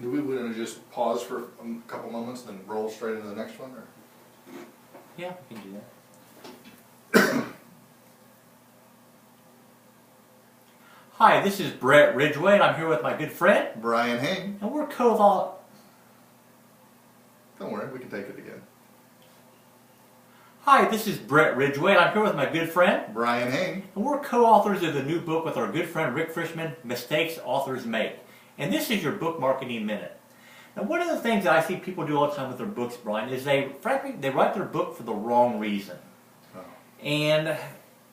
Do we want to just pause for a couple moments and then roll straight into the next one? Or? Yeah, we can do that. Hi, this is Brett Ridgway, and I'm here with my good friend Brian Hain. And we're co-authors. Don't worry, we can take it again. Hi, this is Brett Ridgway, and I'm here with my good friend Brian Hain. And we're co-authors of the new book with our good friend Rick Frischman, Mistakes Authors Make. And this is your book marketing minute. Now, one of the things that I see people do all the time with their books, Brian, is frankly, they write their book for the wrong reason. Oh. And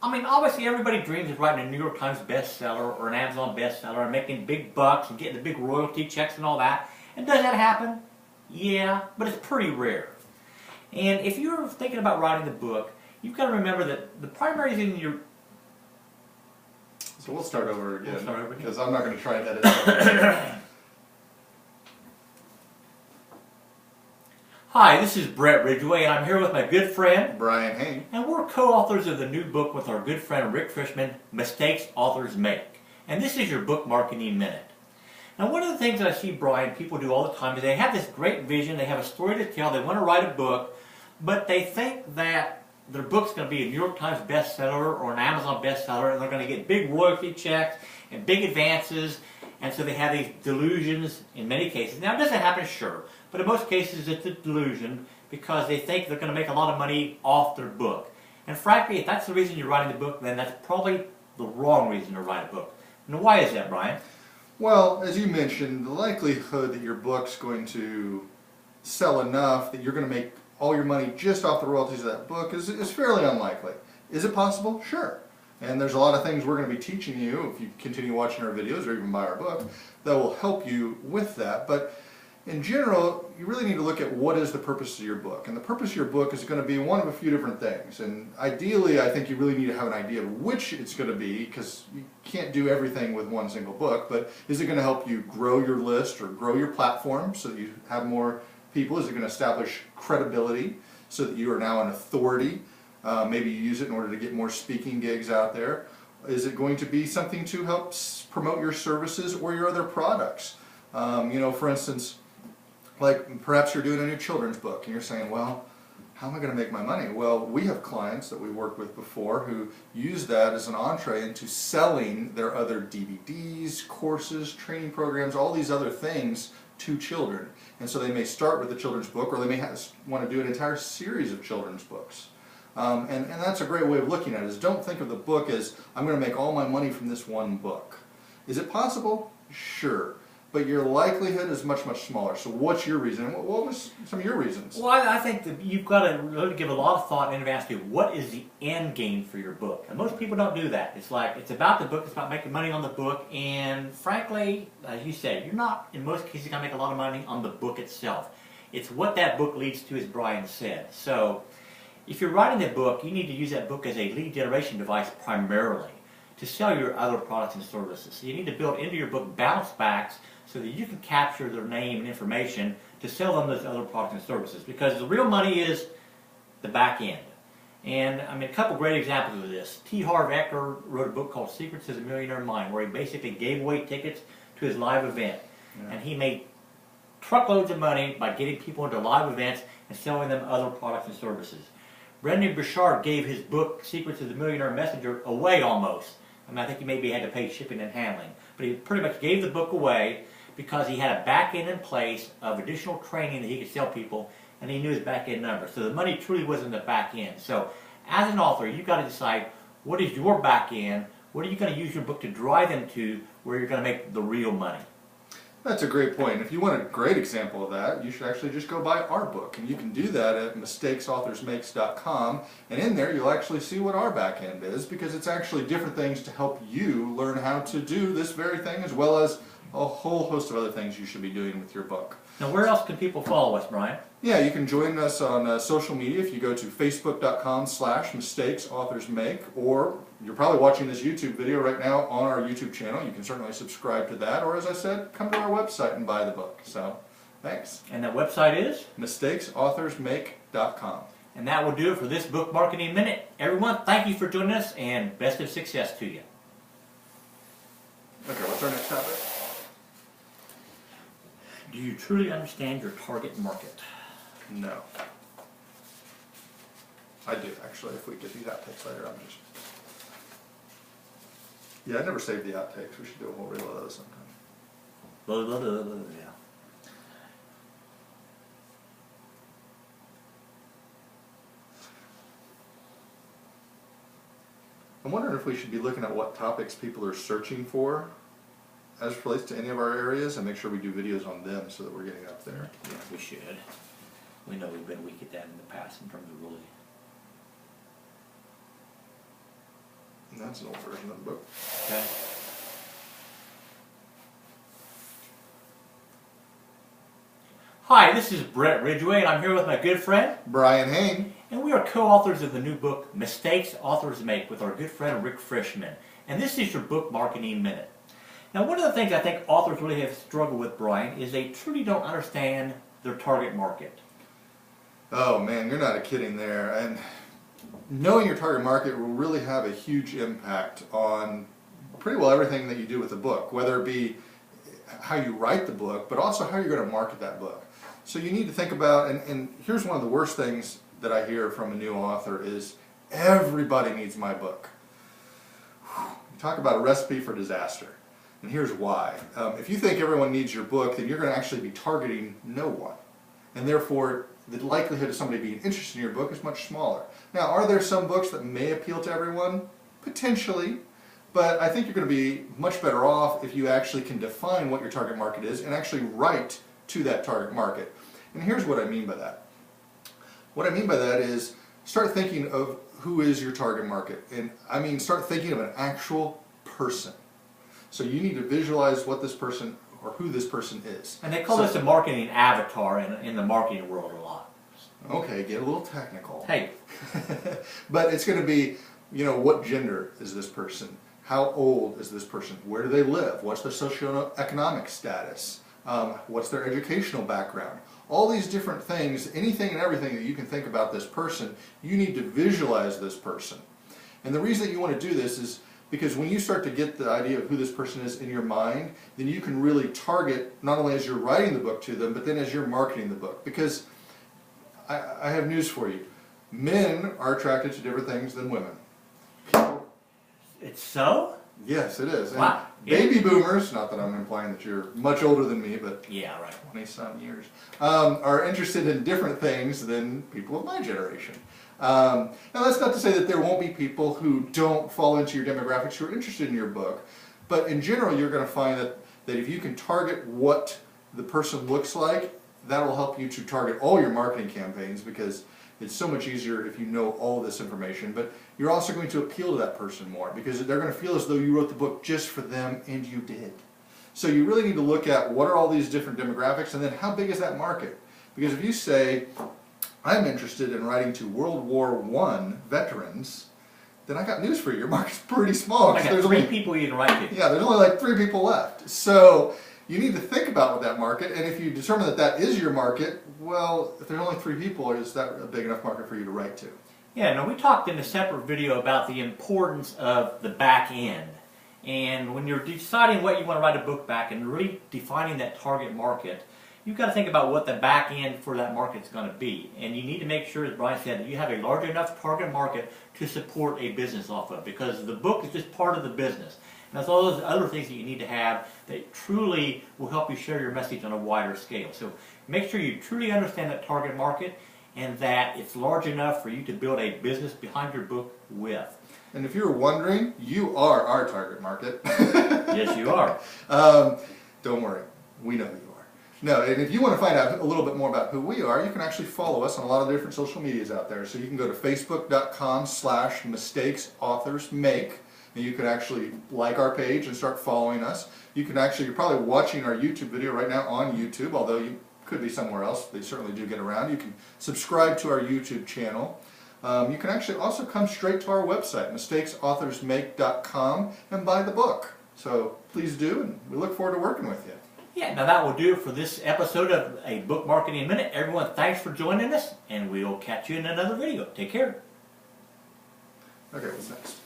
I mean, obviously everybody dreams of writing a New York Times bestseller or an Amazon bestseller and making big bucks and getting the big royalty checks and all that. And does that happen? Yeah, but it's pretty rare. And if you're thinking about writing the book, you've got to remember that the primary reason you're... So we'll start over again. We'll start over again. Because I'm not going to try and edit it. Hi, this is Brett Ridgway, and I'm here with my good friend Brian Hain. And we're co-authors of the new book with our good friend Rick Frischman, Mistakes Authors Make. And this is your book marketing minute. Now, one of the things that I see, Brian, people do all the time is they have this great vision, they have a story to tell, they want to write a book, but they think that their book's going to be a New York Times bestseller or an Amazon bestseller, and they're going to get big royalty checks and big advances, and so they have these delusions in many cases. Now, it doesn't happen, sure, but in most cases it's a delusion because they think they're going to make a lot of money off their book. And frankly, if that's the reason you're writing the book, then that's probably the wrong reason to write a book. Now, why is that, Brian? Well, as you mentioned, the likelihood that your book's going to sell enough that you're going to make all your money just off the royalties of that book is fairly unlikely. Is it possible? Sure. And there's a lot of things we're going to be teaching you, if you continue watching our videos or even buy our book, that will help you with that. But in general, you really need to look at what is the purpose of your book. And the purpose of your book is going to be one of a few different things. And ideally, I think you really need to have an idea of which it's going to be, because you can't do everything with one single book. But is it going to help you grow your list or grow your platform so that you have more people? Is it going to establish credibility so that you are now an authority? Maybe you use it in order to get more speaking gigs out there. Is it going to be something to help promote your services or your other products? You know, for instance, like perhaps you're doing a new children's book and you're saying, well, how am I going to make my money? Well, we have clients that we worked with before who use that as an entree into selling their other DVDs, courses, training programs, all these other things to children. And so they may start with a children's book, or they may want to do an entire series of children's books. And that's a great way of looking at it, is don't think of the book as, I'm going to make all my money from this one book. Is it possible? Sure. But your likelihood is much, much smaller. So what's your reason? What was some of your reasons? Well, I think that you've got to really give a lot of thought in advance to what is the end game for your book. And most people don't do that. It's like, it's about the book, it's about making money on the book, and frankly, as you said, you're not, in most cases, going to make a lot of money on the book itself. It's what that book leads to, as Brian said. So, if you're writing a book, you need to use that book as a lead generation device primarily to sell your other products and services. So you need to build into your book bounce backs so that you can capture their name and information to sell them those other products and services. Because the real money is the back end. And I mean, a couple great examples of this. T. Harv Eker wrote a book called Secrets of the Millionaire Mind, where he basically gave away tickets to his live event. Yeah. And he made truckloads of money by getting people into live events and selling them other products and services. Brendan Burchard gave his book, Secrets of the Millionaire Messenger, away almost. I mean, I think he maybe had to pay shipping and handling. But he pretty much gave the book away because he had a back end in place of additional training that he could sell people, and he knew his back end number. So the money truly was in the back end. So as an author, you've got to decide what is your back end, what are you going to use your book to drive them to where you're going to make the real money. That's a great point. If you want a great example of that, you should actually just go buy our book. And you can do that at mistakesauthors.com. And in there, you'll actually see what our back end is, because it's actually different things to help you learn how to do this very thing, as well as a whole host of other things you should be doing with your book. Now, where else can people follow us, Brian? Yeah, you can join us on social media if you go to facebook.com/mistakesauthors.make, or you're probably watching this YouTube video right now on our YouTube channel. You can certainly subscribe to that, or as I said, come to our website and buy the book. So, thanks. And that website is? mistakesauthors.make.com. And that will do it for this Book Marketing Minute. Everyone, thank you for joining us, and best of success to you. Okay, what's our next topic? Do you truly understand your target market? No. I do, actually. If we get these outtakes later, I'm just... Yeah, I never saved the outtakes. We should do a whole reel of those sometime. Blah, blah, blah, blah, yeah. I'm wondering if we should be looking at what topics people are searching for as it relates to any of our areas, and make sure we do videos on them so that we're getting up there. Yeah, we should. We know we've been weak at that in the past in terms of really... And that's an old version of the book. Okay. Hi, this is Brett Ridgway, and I'm here with my good friend, Brian Hain. and we are co-authors of the new book, Mistakes Authors Make, with our good friend Rick Frischman. And this is your Book Marketing Minute. Now, one of the things I think authors really have struggled with, Brian, is they truly don't understand their target market. Oh man, you're not kidding there. And knowing your target market will really have a huge impact on pretty well everything that you do with the book, whether it be how you write the book, but also how you're going to market that book. So you need to think about, and here's one of the worst things that I hear from a new author is, everybody needs my book. You talk about a recipe for disaster. And here's why. If you think everyone needs your book, then you're going to actually be targeting no one. And therefore, the likelihood of somebody being interested in your book is much smaller. Now, are there some books that may appeal to everyone? Potentially. But I think you're going to be much better off if you actually can define what your target market is and actually write to that target market. And here's what I mean by that. What I mean by that is start thinking of who is your target market. And I mean start thinking of an actual person. So you need to visualize what this person or who this person is. And they call this a marketing avatar in the marketing world a lot. Okay, get a little technical. Hey. But it's going to be, you know, what gender is this person? How old is this person? Where do they live? What's their socioeconomic status? What's their educational background? All these different things, anything and everything that you can think about this person, you need to visualize this person. And the reason that you want to do this is because when you start to get the idea of who this person is in your mind, then you can really target, not only as you're writing the book to them, but then as you're marketing the book. Because I have news for you. Men are attracted to different things than women. It's so? Yes, it is. And wow. Baby boomers, not that I'm implying that you're much older than me, but yeah, right. 20-some years, are interested in different things than people of my generation. Now that's not to say that there won't be people who don't fall into your demographics who are interested in your book, but in general you're going to find that if you can target what the person looks like, that will help you to target all your marketing campaigns, because it's so much easier if you know all of this information. But you're also going to appeal to that person more, because they're going to feel as though you wrote the book just for them, and you did. So you really need to look at what are all these different demographics, and then how big is that market? Because if you say, I'm interested in writing to World War I veterans, then I got news for you. Your market's pretty small. I got there's three only, people you can write to. Yeah, there's only like 3 people left. So you need to think about that market, and if you determine that that is your market, well, if there's only 3 people, is that a big enough market for you to write to? Yeah, now we talked in a separate video about the importance of the back end. And when you're deciding what you want to write a book back and really defining that target market, you've got to think about what the back end for that market is going to be. And you need to make sure, as Brian said, that you have a large enough target market to support a business off of, because the book is just part of the business. And that's all those other things that you need to have that truly will help you share your message on a wider scale. So make sure you truly understand that target market and that it's large enough for you to build a business behind your book with. And if you're wondering, you are our target market. Yes, you are. Don't worry, we know who you are. No, and if you want to find out a little bit more about who we are, you can actually follow us on a lot of different social medias out there. So you can go to facebook.com/mistakesauthors-make, and you can actually like our page and start following us. You can actually, you're probably watching our YouTube video right now on YouTube, although you could be somewhere else. They certainly do get around. You can subscribe to our YouTube channel. You can actually also come straight to our website, mistakesauthors-make.com, and buy the book. So please do, and we look forward to working with you. Yeah, now that will do it for this episode of A Book Marketing Minute. Everyone, thanks for joining us, and we'll catch you in another video. Take care. Okay, what's next?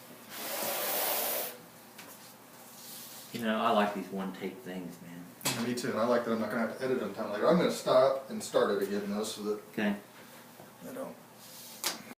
You know, I like these one-take things, man. Me too, and I like that I'm not going to have to edit them time later. I'm going to stop and start it again though, so that Okay. I don't